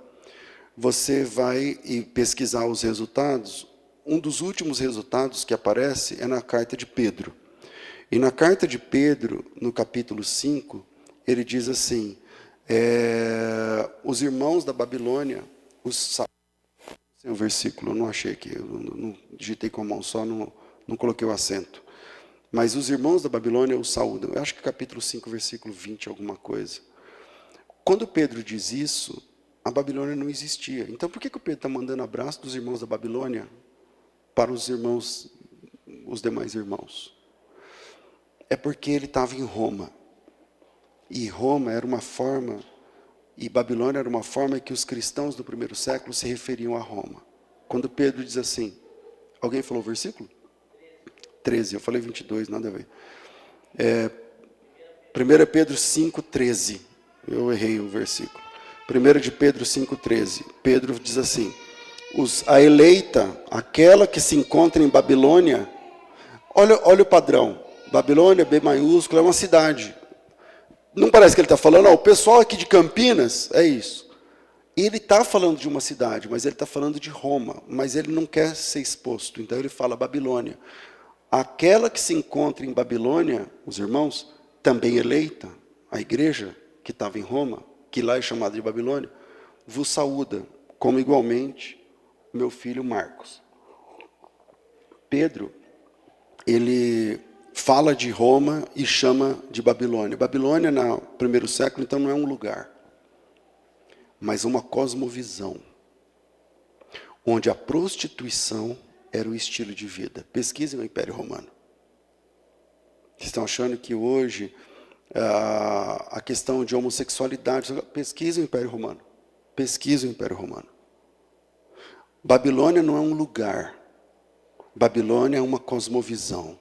você vai pesquisar os resultados. Um dos últimos resultados que aparece é na carta de Pedro. E na carta de Pedro, no capítulo 5, ele diz assim, os irmãos da Babilônia, o versículo, eu não achei aqui, eu não digitei com a mão só, não coloquei o acento. Mas os irmãos da Babilônia o saúdam. Eu acho que capítulo 5, versículo 20, alguma coisa. Quando Pedro diz isso, a Babilônia não existia. Então, por que o Pedro está mandando abraço dos irmãos da Babilônia para os demais irmãos? É porque ele estava em Roma. E Roma era uma forma, e Babilônia era uma forma que os cristãos do primeiro século se referiam a Roma. Quando Pedro diz assim, alguém falou o versículo? 13, eu falei 22, nada a ver. 1 Pedro 5,13, eu errei o versículo. 1 de Pedro 5,13, Pedro diz assim, a eleita, aquela que se encontra em Babilônia, olha o padrão, Babilônia, B maiúsculo, é uma cidade. Não parece que ele está falando, o pessoal aqui de Campinas, é isso. Ele está falando de uma cidade, mas ele está falando de Roma, mas ele não quer ser exposto, então ele fala Babilônia. Aquela que se encontra em Babilônia, os irmãos, também eleita, a igreja que estava em Roma, que lá é chamada de Babilônia, vos saúda, como igualmente meu filho Marcos. Pedro, ele fala de Roma e chama de Babilônia. Babilônia, no primeiro século, então, não é um lugar, mas uma cosmovisão, onde a prostituição era o estilo de vida. Pesquisem o Império Romano. Vocês estão achando que hoje a questão de homossexualidade, pesquisem o Império Romano. Pesquisem o Império Romano. Babilônia não é um lugar. Babilônia é uma cosmovisão.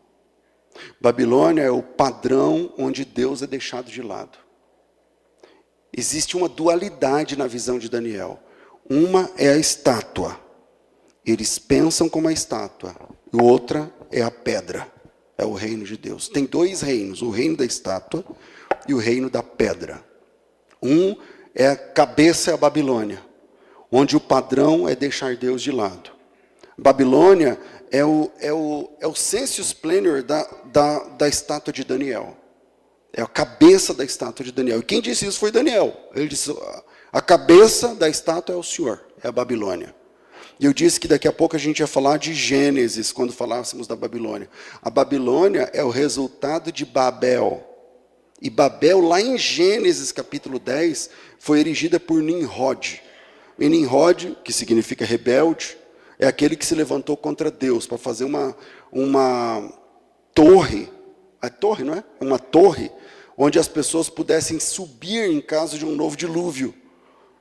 Babilônia é o padrão onde Deus é deixado de lado. Existe uma dualidade na visão de Daniel. Uma é a estátua. Eles pensam como a estátua. E outra é a pedra. É o reino de Deus. Tem dois reinos. O reino da estátua e o reino da pedra. Um é a cabeça, é a Babilônia. Onde o padrão é deixar Deus de lado. Babilônia é o sensus plenior da estátua de Daniel. É a cabeça da estátua de Daniel. E quem disse isso foi Daniel. Ele disse, a cabeça da estátua é o Senhor, é a Babilônia. E eu disse que daqui a pouco a gente ia falar de Gênesis, quando falássemos da Babilônia. A Babilônia é o resultado de Babel. E Babel, lá em Gênesis capítulo 10, foi erigida por Nimrod. E Nimrod, que significa rebelde, é aquele que se levantou contra Deus para fazer uma torre. A torre, não é? Uma torre onde as pessoas pudessem subir em caso de um novo dilúvio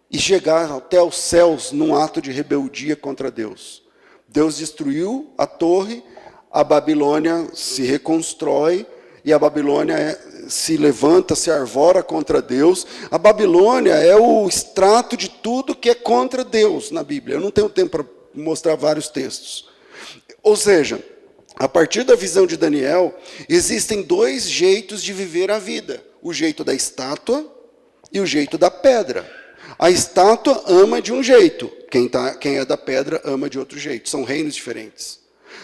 e chegar até os céus num ato de rebeldia contra Deus. Deus destruiu a torre, a Babilônia se reconstrói e a Babilônia se levanta, se arvora contra Deus. A Babilônia é o extrato de tudo que é contra Deus na Bíblia. Eu não tenho tempo para mostrar vários textos. Ou seja, a partir da visão de Daniel, existem dois jeitos de viver a vida. O jeito da estátua e o jeito da pedra. A estátua ama de um jeito, quem é da pedra ama de outro jeito. São reinos diferentes.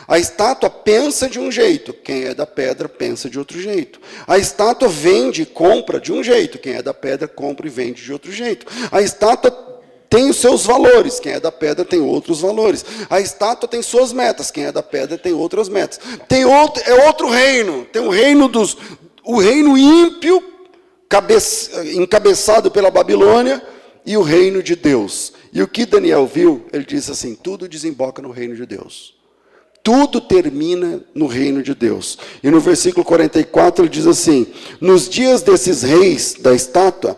A estátua pensa de um jeito, quem é da pedra pensa de outro jeito. A estátua vende e compra de um jeito, quem é da pedra compra e vende de outro jeito. A estátua tem os seus valores. Quem é da pedra tem outros valores. A estátua tem suas metas. Quem é da pedra tem outras metas. É outro reino. Tem o reino ímpio, encabeçado pela Babilônia, e o reino de Deus. E o que Daniel viu, ele disse assim: tudo desemboca no reino de Deus. Tudo termina no reino de Deus. E no versículo 44 ele diz assim: nos dias desses reis da estátua,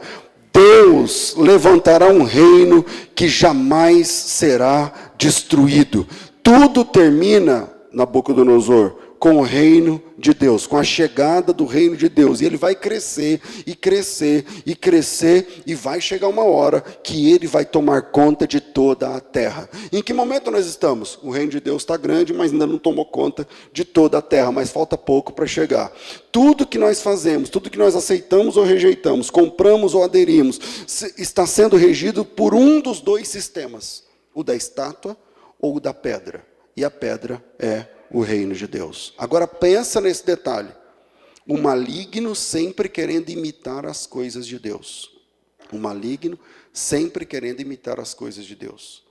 Deus levantará um reino que jamais será destruído. Tudo termina, Nabucodonosor, com o reino de Deus, com a chegada do reino de Deus. E ele vai crescer, e crescer, e crescer, e vai chegar uma hora que ele vai tomar conta de toda a terra. Em que momento nós estamos? O reino de Deus está grande, mas ainda não tomou conta de toda a terra, mas falta pouco para chegar. Tudo que nós fazemos, tudo que nós aceitamos ou rejeitamos, compramos ou aderimos, está sendo regido por um dos dois sistemas, o da estátua ou o da pedra. E a pedra é o reino de Deus. Agora pensa nesse detalhe. O maligno sempre querendo imitar as coisas de Deus. O maligno sempre querendo imitar as coisas de Deus.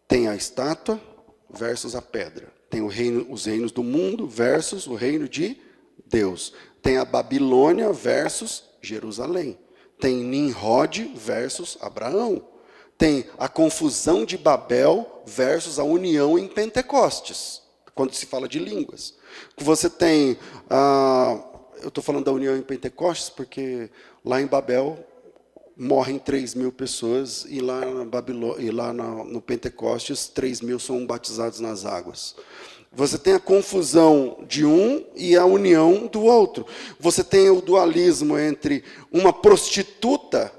Tem a estátua versus a pedra. Tem os reinos do mundo versus o reino de Deus. Tem a Babilônia versus Jerusalém. Tem Nimrod versus Abraão. Tem a confusão de Babel versus a união em Pentecostes, quando se fala de línguas. Você tem, eu estou falando da união em Pentecostes, porque lá em Babel morrem 3.000 pessoas, e lá, no Pentecostes, 3.000 são batizados nas águas. Você tem a confusão de um e a união do outro. Você tem o dualismo entre uma prostituta,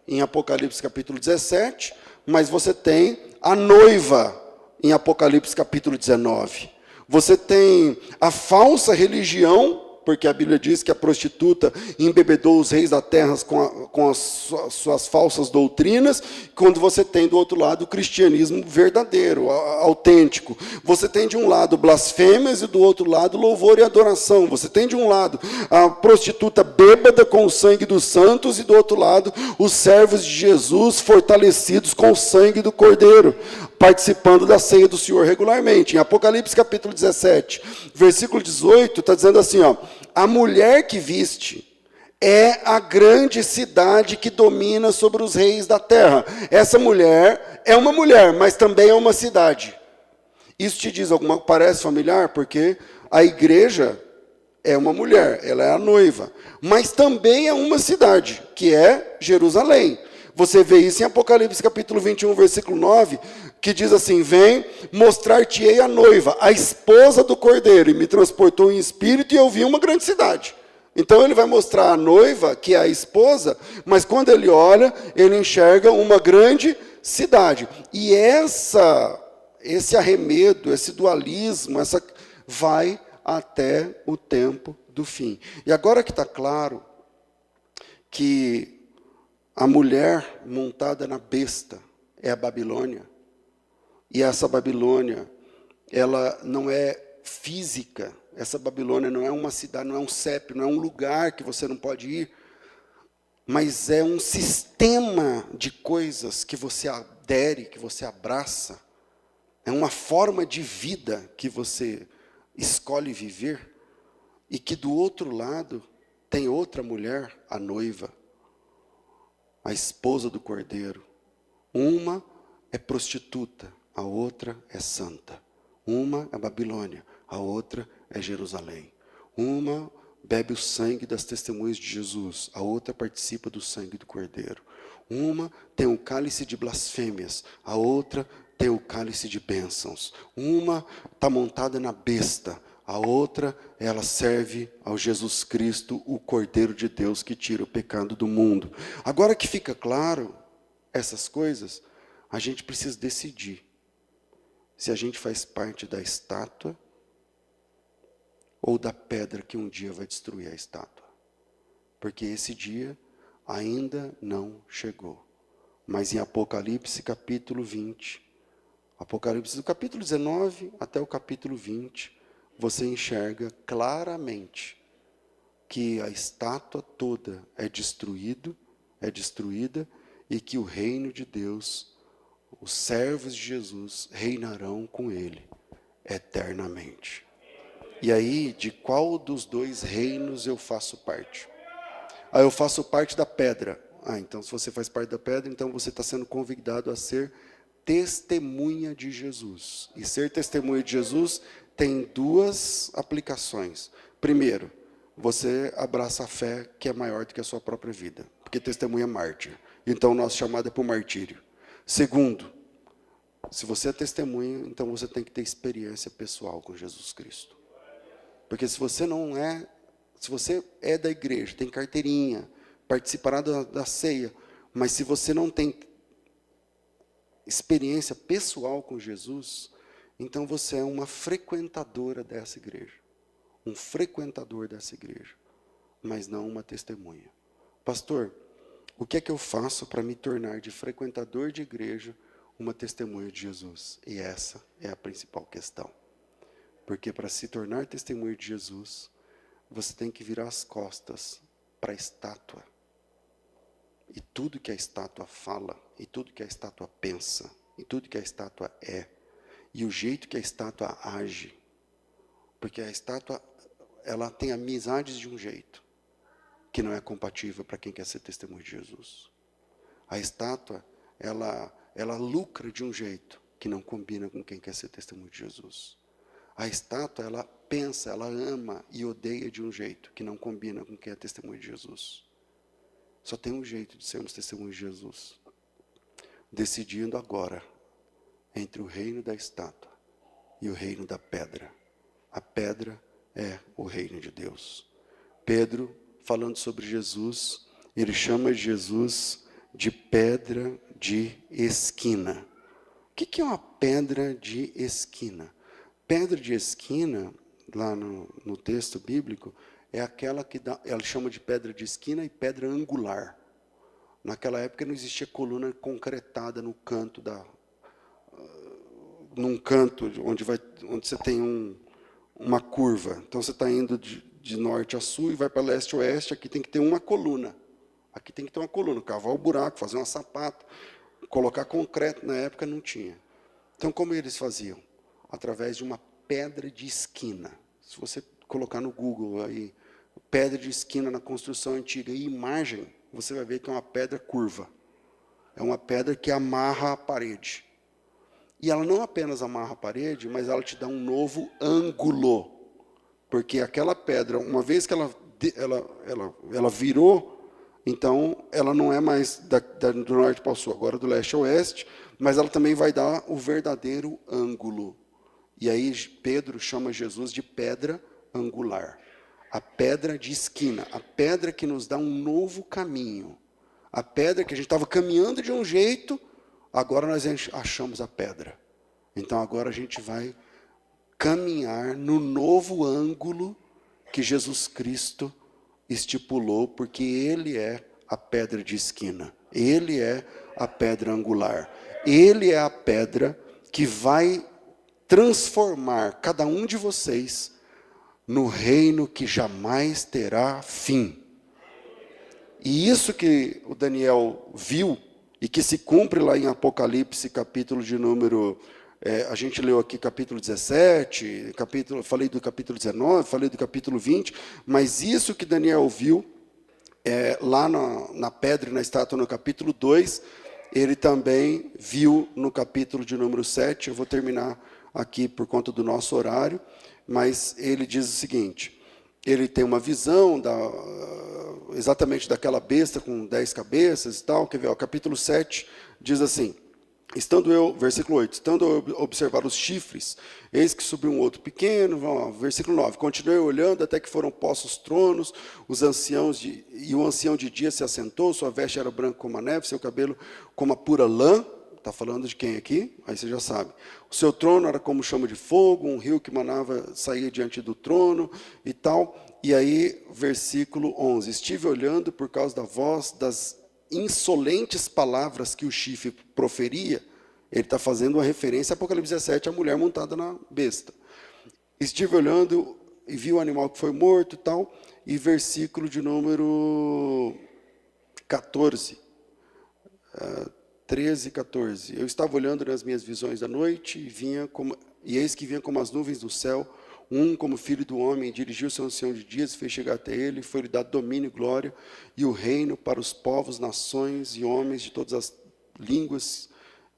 em Apocalipse capítulo 17, mas você tem a noiva, em Apocalipse capítulo 19. Você tem a falsa religião, porque a Bíblia diz que a prostituta embebedou os reis da terra com as suas falsas doutrinas, quando você tem do outro lado o cristianismo verdadeiro, autêntico. Você tem de um lado blasfêmias e do outro lado louvor e adoração. Você tem de um lado a prostituta bêbada com o sangue dos santos e do outro lado os servos de Jesus fortalecidos com o sangue do Cordeiro, participando da ceia do Senhor regularmente. Em Apocalipse capítulo 17, versículo 18, está dizendo assim, ó: a mulher que viste é a grande cidade que domina sobre os reis da terra. Essa mulher é uma mulher, mas também é uma cidade. Isso te diz alguma coisa? Parece familiar? Porque a igreja é uma mulher, ela é a noiva, mas também é uma cidade, que é Jerusalém. Você vê isso em Apocalipse capítulo 21, versículo 9, que diz assim: vem, mostrar-te-ei a noiva, a esposa do Cordeiro, e me transportou em espírito e eu vi uma grande cidade. Então ele vai mostrar a noiva, que é a esposa, mas quando ele olha, ele enxerga uma grande cidade. E esse arremedo, esse dualismo, vai até o tempo do fim. E agora que está claro que a mulher montada na besta é a Babilônia, e essa Babilônia, ela não é física, essa Babilônia não é uma cidade, não é um CEP, não é um lugar que você não pode ir, mas é um sistema de coisas que você adere, que você abraça, é uma forma de vida que você escolhe viver, e que do outro lado tem outra mulher, a noiva, a esposa do Cordeiro. Uma é prostituta, a outra é santa. Uma é Babilônia, a outra é Jerusalém. Uma bebe o sangue das testemunhas de Jesus, a outra participa do sangue do Cordeiro. Uma tem um cálice de blasfêmias, a outra tem o cálice de bênçãos. Uma está montada na besta, a outra, ela serve ao Jesus Cristo, o Cordeiro de Deus que tira o pecado do mundo. Agora que fica claro essas coisas, a gente precisa decidir se a gente faz parte da estátua ou da pedra que um dia vai destruir a estátua. Porque esse dia ainda não chegou. Mas em Apocalipse capítulo 20, Apocalipse do capítulo 19 até o capítulo 20, você enxerga claramente que a estátua toda é destruída, e que o reino de Deus, os servos de Jesus, reinarão com ele eternamente. E aí, de qual dos dois reinos eu faço parte? Eu faço parte da pedra. Então se você faz parte da pedra, então você está sendo convidado a ser testemunha de Jesus. E ser testemunha de Jesus tem duas aplicações. Primeiro, você abraça a fé que é maior do que a sua própria vida, porque testemunha é mártir. Então, nosso chamado é para o martírio. Segundo, se você é testemunha, então você tem que ter experiência pessoal com Jesus Cristo. Porque se você é da igreja, tem carteirinha, participará da ceia, mas se você não tem experiência pessoal com Jesus, então você é uma frequentadora dessa igreja. Um frequentador dessa igreja, mas não uma testemunha. Pastor, o que é que eu faço para me tornar de frequentador de igreja uma testemunha de Jesus? E essa é a principal questão. Porque para se tornar testemunha de Jesus, você tem que virar as costas para a estátua. E tudo que a estátua fala, e tudo que a estátua pensa, e tudo que a estátua é, e o jeito que a estátua age. Porque a estátua, ela tem amizades de um jeito, que não é compatível para quem quer ser testemunho de Jesus. A estátua, ela lucra de um jeito, que não combina com quem quer ser testemunho de Jesus. A estátua, ela pensa, ela ama e odeia de um jeito, que não combina com quem é testemunho de Jesus. Só tem um jeito de sermos testemunhos de Jesus. Decidindo agora entre o reino da estátua e o reino da pedra. A pedra é o reino de Deus. Pedro, falando sobre Jesus, ele chama Jesus de pedra de esquina. O que é uma pedra de esquina? Pedra de esquina, lá no texto bíblico, é aquela que ela chama de pedra de esquina e pedra angular. Naquela época não existia coluna concretada no canto num canto onde você tem uma curva. Então você está indo de norte a sul e vai para leste a oeste, aqui tem que ter uma coluna. Aqui tem que ter uma coluna, cavar o buraco, fazer uma sapata, colocar concreto, na época não tinha. Então como eles faziam? Através de uma pedra de esquina. Se você colocar no Google aí, pedra de esquina na construção antiga e imagem, você vai ver que é uma pedra curva. É uma pedra que amarra a parede. E ela não apenas amarra a parede, mas ela te dá um novo ângulo. Porque aquela pedra, uma vez que ela virou, então ela não é mais do norte para o sul, agora do leste ao oeste, mas ela também vai dar o verdadeiro ângulo. E aí Pedro chama Jesus de pedra angular. A pedra de esquina, a pedra que nos dá um novo caminho. A pedra que a gente estava caminhando de um jeito, agora nós achamos a pedra. Então agora a gente vai caminhar no novo ângulo que Jesus Cristo estipulou, porque Ele é a pedra de esquina. Ele é a pedra angular. Ele é a pedra que vai transformar cada um de vocês no reino que jamais terá fim. E isso que o Daniel viu, e que se cumpre lá em Apocalipse, capítulo de número... a gente leu aqui capítulo 17, falei do capítulo 19, falei do capítulo 20, mas isso que Daniel viu, lá na pedra e na estátua no capítulo 2, ele também viu no capítulo de número 7, eu vou terminar aqui por conta do nosso horário, mas ele diz o seguinte, ele tem uma visão exatamente daquela besta com 10 cabeças e tal, quer ver, o capítulo 7 diz assim, versículo 8, estando eu a observar os chifres, eis que subiu um outro pequeno, versículo 9, continuei olhando até que foram postos tronos, e o ancião de dia se assentou, sua veste era branca como a neve, seu cabelo como a pura lã. Está falando de quem aqui? Aí você já sabe. O seu trono era como chama de fogo, um rio que saía diante do trono e tal. E aí, versículo 11. Estive olhando por causa da voz das insolentes palavras que o chifre proferia. Ele está fazendo uma referência a Apocalipse 17, a mulher montada na besta. Estive olhando e vi o animal que foi morto e tal. E versículo de número 14. 13, 14. Eu estava olhando nas minhas visões da noite, e eis que vinha como as nuvens do céu, como filho do homem, dirigiu-se ao ancião de dias, fez chegar até ele, foi-lhe dado domínio e glória, e o reino para os povos, nações e homens de todas as línguas,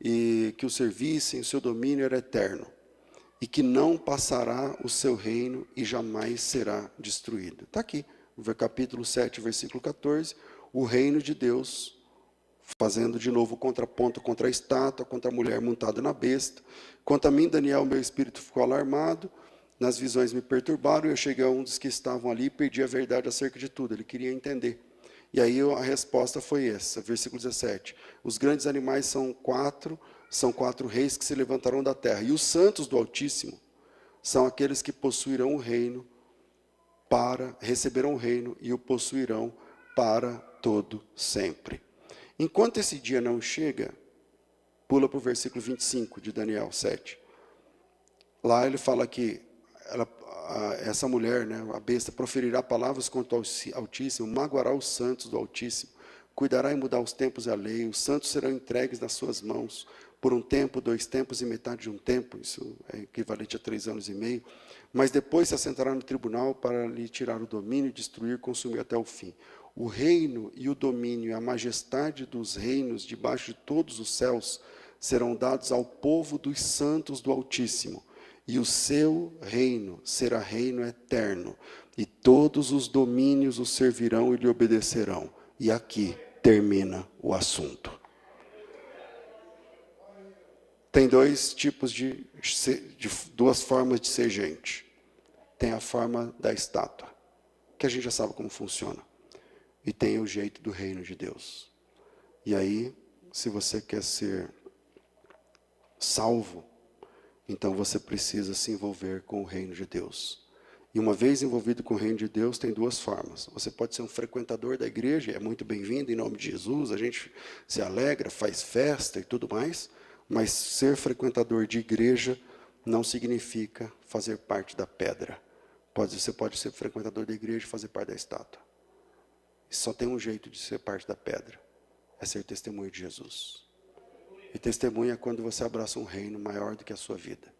e que o servissem, o seu domínio era eterno, e que não passará o seu reino e jamais será destruído. Está aqui, no capítulo 7, versículo 14, o reino de Deus, fazendo de novo o contraponto contra a estátua, contra a mulher montada na besta. Quanto a mim, Daniel, meu espírito ficou alarmado, nas visões me perturbaram, e eu cheguei a um dos que estavam ali e perdi a verdade acerca de tudo. Ele queria entender. E aí a resposta foi essa, versículo 17. Os grandes animais são quatro reis que se levantarão da terra. E os santos do Altíssimo são aqueles que possuirão o reino, receberão o reino e o possuirão para todo sempre. Enquanto esse dia não chega, pula para o versículo 25 de Daniel 7. Lá ele fala que essa mulher, né, a besta, proferirá palavras contra o Altíssimo, magoará os santos do Altíssimo, cuidará em mudar os tempos e a lei, os santos serão entregues nas suas mãos, por um tempo, 2 tempos e metade de um tempo, isso é equivalente a 3 anos e meio, mas depois se assentará no tribunal para lhe tirar o domínio, destruir, consumir até o fim. O reino e o domínio e a majestade dos reinos debaixo de todos os céus serão dados ao povo dos santos do Altíssimo, e o seu reino será reino eterno, e todos os domínios o servirão e lhe obedecerão. E aqui termina o assunto. Tem duas formas de ser gente. Tem a forma da estátua, que a gente já sabe como funciona. E tem o jeito do reino de Deus. E aí, se você quer ser salvo, então você precisa se envolver com o reino de Deus. E uma vez envolvido com o reino de Deus, tem 2 formas. Você pode ser um frequentador da igreja, é muito bem-vindo em nome de Jesus, a gente se alegra, faz festa e tudo mais, mas ser frequentador de igreja não significa fazer parte da pedra. Você pode ser frequentador da igreja e fazer parte da estátua. E só tem um jeito de ser parte da pedra, é ser testemunho de Jesus. E testemunha quando você abraça um reino maior do que a sua vida.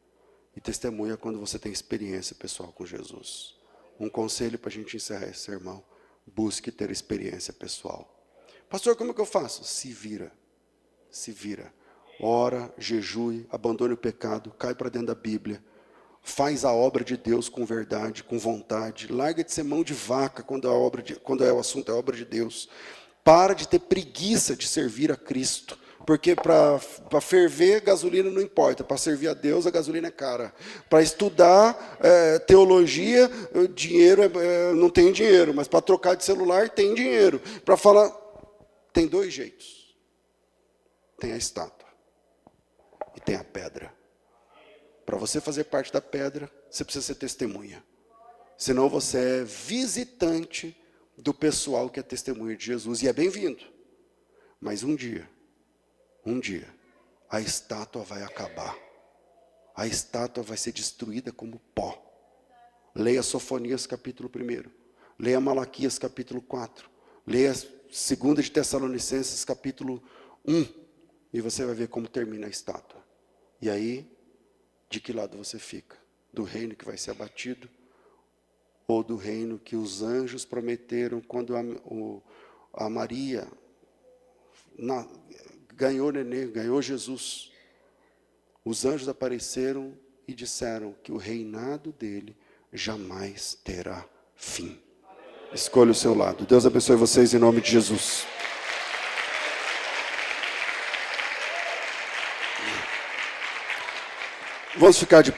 E testemunha quando você tem experiência pessoal com Jesus. Um conselho para a gente encerrar esse sermão: busque ter experiência pessoal. Pastor, como é que eu faço? Se vira. Se vira. Ora, jejue, abandone o pecado, cai para dentro da Bíblia. Faz a obra de Deus com verdade, com vontade. Larga de ser mão de vaca quando o assunto é a obra de Deus. Para de ter preguiça de servir a Cristo. Porque para ferver, gasolina não importa. Para servir a Deus, a gasolina é cara. Para estudar teologia, dinheiro não tem dinheiro. Mas para trocar de celular, tem dinheiro. Para falar, tem 2 jeitos. Tem a estátua e tem a pedra. Para você fazer parte da pedra, você precisa ser testemunha. Senão você é visitante do pessoal que é testemunha de Jesus. E é bem-vindo. Mas um dia, a estátua vai acabar. A estátua vai ser destruída como pó. Leia Sofonias capítulo 1. Leia Malaquias capítulo 4. Leia 2 de Tessalonicenses capítulo 1. E você vai ver como termina a estátua. E aí, de que lado você fica? Do reino que vai ser abatido? Ou do reino que os anjos prometeram quando a Maria ganhou nenê, ganhou Jesus? Os anjos apareceram e disseram que o reinado dele jamais terá fim. Escolha o seu lado. Deus abençoe vocês em nome de Jesus. Vamos ficar de pé.